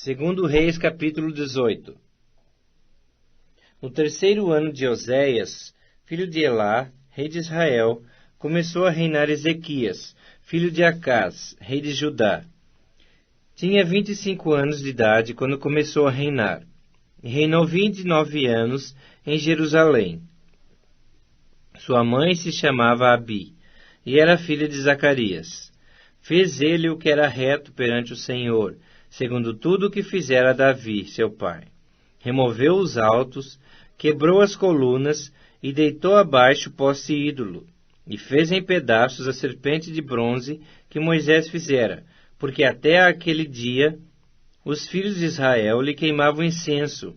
Segundo Reis, capítulo 18. No terceiro ano de Oséias, filho de Elá, rei de Israel, começou a reinar Ezequias, filho de Acás, rei de Judá. Tinha 25 anos de idade quando começou a reinar, e reinou 29 anos em Jerusalém. Sua mãe se chamava Abi, e era filha de Zacarias. Fez ele o que era reto perante o Senhor, segundo tudo o que fizera Davi, seu pai. Removeu os altos, quebrou as colunas e deitou abaixo o poste ídolo, e fez em pedaços a serpente de bronze que Moisés fizera, porque até aquele dia os filhos de Israel lhe queimavam incenso,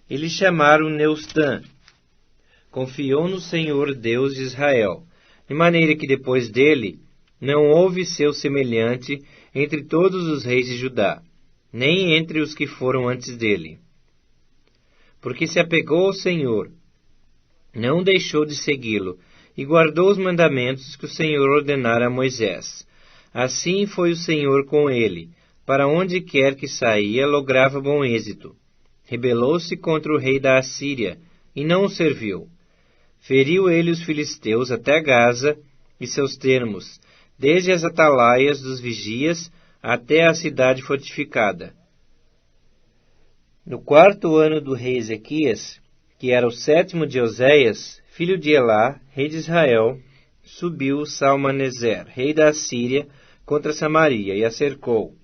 e lhe chamaram Neustã. Confiou no Senhor Deus de Israel, de maneira que depois dele não houve seu semelhante entre todos os reis de Judá, nem entre os que foram antes dele. Porque se apegou ao Senhor, não deixou de segui-lo, e guardou os mandamentos que o Senhor ordenara a Moisés. Assim foi o Senhor com ele, para onde quer que saía, lograva bom êxito. Rebelou-se contra o rei da Assíria, e não o serviu. Feriu ele os filisteus até Gaza e seus termos, desde as atalaias dos vigias até a cidade fortificada. No quarto ano do rei Ezequias, que era o 7º de Oséias, filho de Elá, rei de Israel, subiu Salmaneser, rei da Assíria, contra Samaria, e a cercou.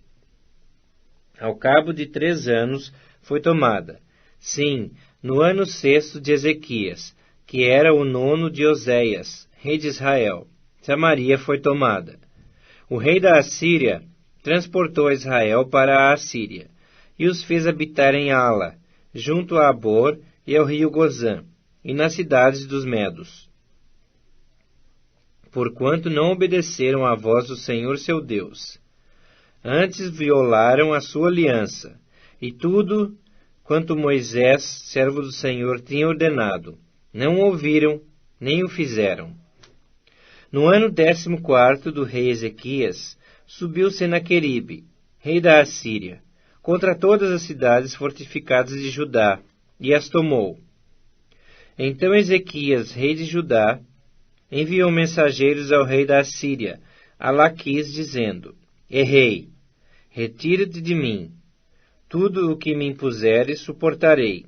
Ao cabo de 3 anos foi tomada. Sim, no ano 6º de Ezequias, que era o 9º de Oséias, rei de Israel, Samaria foi tomada. O rei da Assíria transportou Israel para a Assíria, e os fez habitar em Ala, junto a Abor e ao rio Gozã, e nas cidades dos Medos. Porquanto não obedeceram à voz do Senhor seu Deus. Antes violaram a sua aliança, e tudo quanto Moisés, servo do Senhor, tinha ordenado, não ouviram, nem o fizeram. No ano 14º do rei Ezequias, subiu Senaqueribe, rei da Assíria, contra todas as cidades fortificadas de Judá, e as tomou. Então Ezequias, rei de Judá, enviou mensageiros ao rei da Assíria, a Laquis, dizendo: Errei, retira-te de mim. Tudo o que me impuseres suportarei.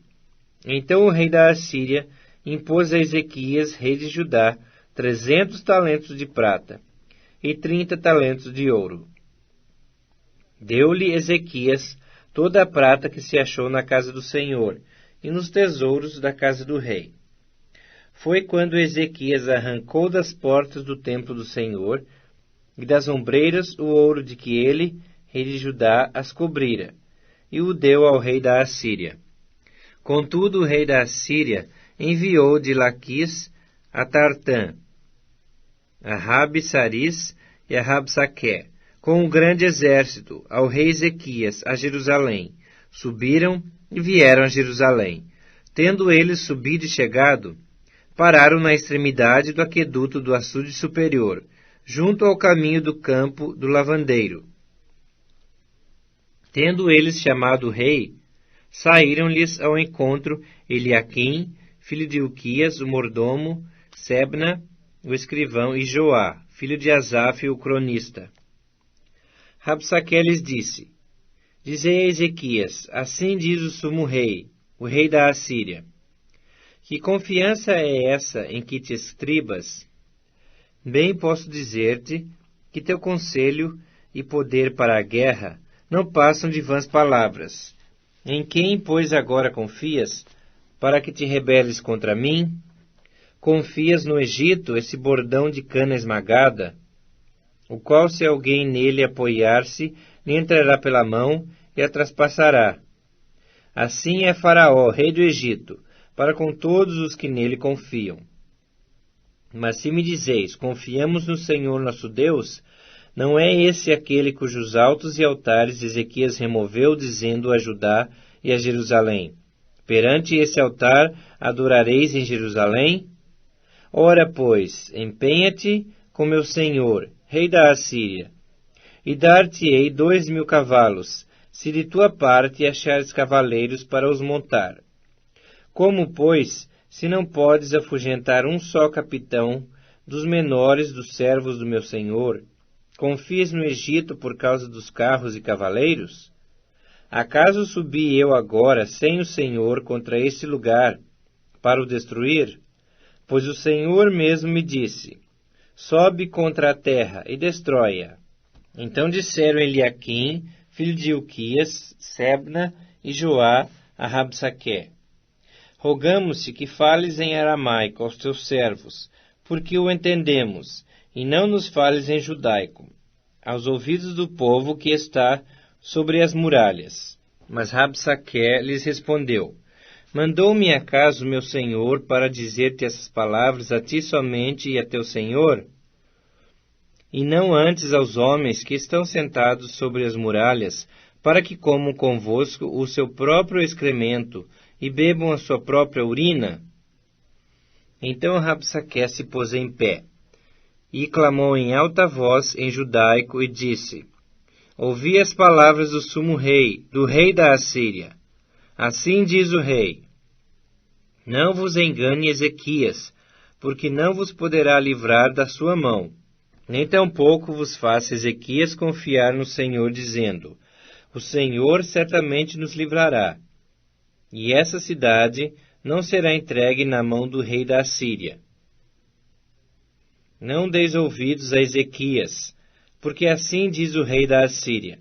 Então o rei da Assíria impôs a Ezequias, rei de Judá, 300 talentos de prata e 30 talentos de ouro. Deu-lhe Ezequias toda a prata que se achou na casa do Senhor e nos tesouros da casa do rei. Foi quando Ezequias arrancou das portas do templo do Senhor e das ombreiras o ouro de que ele, rei de Judá, as cobrira, e o deu ao rei da Assíria. Contudo, o rei da Assíria enviou de Laquis a Tartã, a Rabi-Saris e a Rabsaqué, com um grande exército, ao rei Ezequias, a Jerusalém. Subiram e vieram a Jerusalém. Tendo eles subido e chegado, pararam na extremidade do aqueduto do açude superior, junto ao caminho do campo do lavandeiro. Tendo eles chamado o rei, saíram-lhes ao encontro Eliaquim, filho de Uquias, o mordomo, Sebna, o escrivão, e Joá, filho de Asaf, o cronista. Rabsaqué lhes disse: Dizei a Ezequias, assim diz o sumo rei, o rei da Assíria: Que confiança é essa em que te estribas? Bem posso dizer-te que teu conselho e poder para a guerra não passam de vãs palavras. Em quem, pois, agora confias, para que te rebeles contra mim? Confias no Egito, esse bordão de cana esmagada, o qual, se alguém nele apoiar-se, lhe entrará pela mão e a traspassará. Assim é Faraó, rei do Egito, para com todos os que nele confiam. Mas se me dizeis, confiamos no Senhor nosso Deus, não é esse aquele cujos altos e altares Ezequias removeu, dizendo a Judá e a Jerusalém: Perante esse altar adorareis em Jerusalém? Ora, pois, empenha-te com meu senhor, rei da Assíria, e dar-te-ei 2.000 cavalos, se de tua parte achares cavaleiros para os montar. Como, pois, se não podes afugentar um só capitão dos menores dos servos do meu senhor, confias no Egito por causa dos carros e cavaleiros? Acaso subi eu agora sem o Senhor contra este lugar, para o destruir? Pois o Senhor mesmo me disse, sobe contra a terra e destrói-a. Então disseram Eliaquim, filho de Hilquias, Sebna e Joá a Rabsaque, rogamos-te que fales em aramaico aos teus servos, porque o entendemos, e não nos fales em judaico, aos ouvidos do povo que está sobre as muralhas. Mas Rabsaque lhes respondeu, mandou-me acaso meu senhor para dizer-te essas palavras a ti somente e a teu senhor? E não antes aos homens que estão sentados sobre as muralhas, para que comam convosco o seu próprio excremento e bebam a sua própria urina? Então Rabsaque se pôs em pé, e clamou em alta voz em judaico, e disse, ouvi as palavras do sumo rei, do rei da Assíria. Assim diz o rei, não vos engane Ezequias, porque não vos poderá livrar da sua mão. Nem tampouco vos faça Ezequias confiar no Senhor, dizendo, o Senhor certamente nos livrará, e essa cidade não será entregue na mão do rei da Assíria. Não deis ouvidos a Ezequias, porque assim diz o rei da Assíria,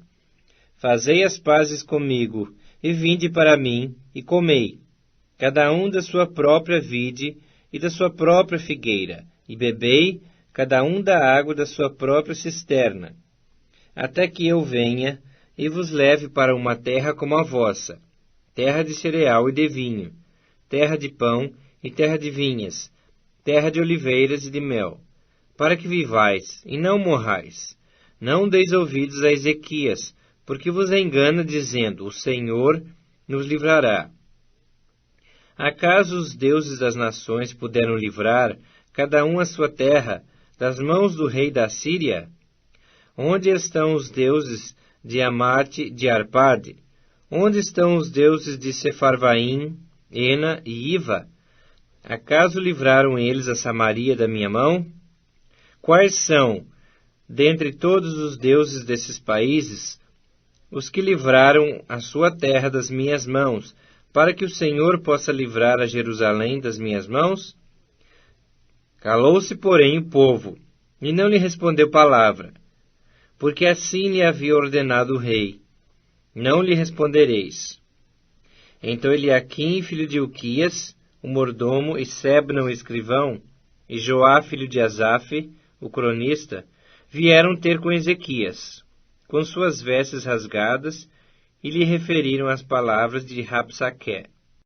fazei as pazes comigo, e vinde para mim, e comei, cada um da sua própria vide e da sua própria figueira, e bebei, cada um da água da sua própria cisterna, até que eu venha e vos leve para uma terra como a vossa, terra de cereal e de vinho, terra de pão e terra de vinhas, terra de oliveiras e de mel, para que vivais e não morrais. Não deis ouvidos a Ezequias, porque vos engana, dizendo, o Senhor nos livrará. Acaso os deuses das nações puderam livrar, cada um a sua terra, das mãos do rei da Síria? Onde estão os deuses de Amate, de Arpade? Onde estão os deuses de Sefarvaim, Ena e Iva? Acaso livraram eles a Samaria da minha mão? Quais são, dentre todos os deuses desses países, os que livraram a sua terra das minhas mãos, para que o Senhor possa livrar a Jerusalém das minhas mãos? Calou-se, porém, o povo, e não lhe respondeu palavra, porque assim lhe havia ordenado o rei, não lhe respondereis. Então Eliaquim, filho de Hilquias, o mordomo, e Sebna, o escrivão, e Joá, filho de Asaf, o cronista, vieram ter com Ezequias, com suas vestes rasgadas, e lhe referiram as palavras de Rabsaque.